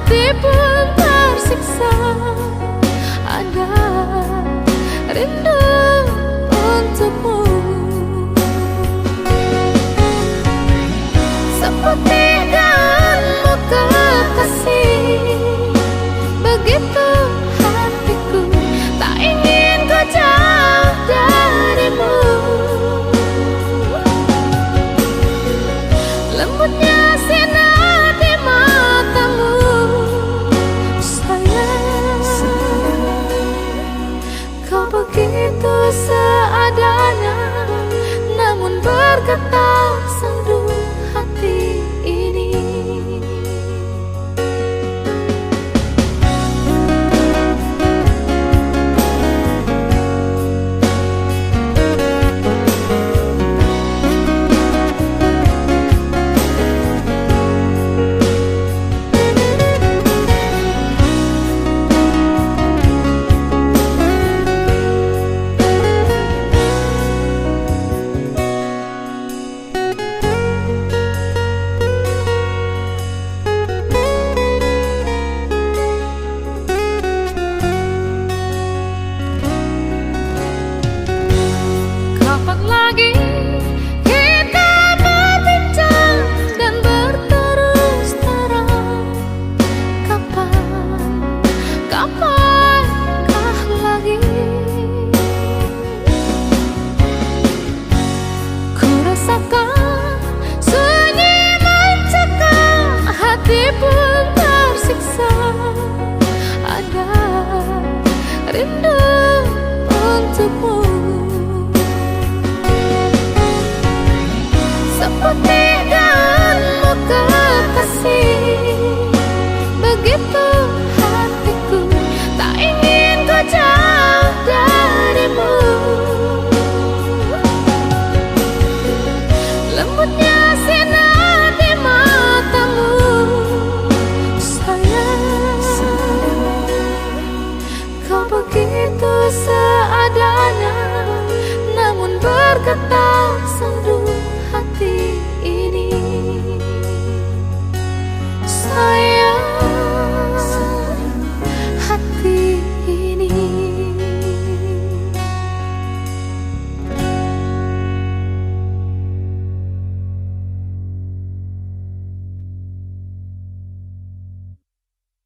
hati pun tersiksa. Ada rindu untukmu, seperti daunmu kekasih. Begitu hatiku tak ingin kau jauh darimu. Lembutnya sinar di matamu, sayang. Kau begitu seadanya, namun bergetar sendu hati ini. Kapan lagi kita berbincang dan berterus terang? Kapankah lagi? Ku rasakan sunyi mencekam, hati pun tersiksa. Ada rindu untukmu, seperti daunmu kekasih. Begitu hatiku tak ingin kau jauh darimu. Lembutnya sinar di matamu, sayang. Kau begitu seadanya, namun bergetar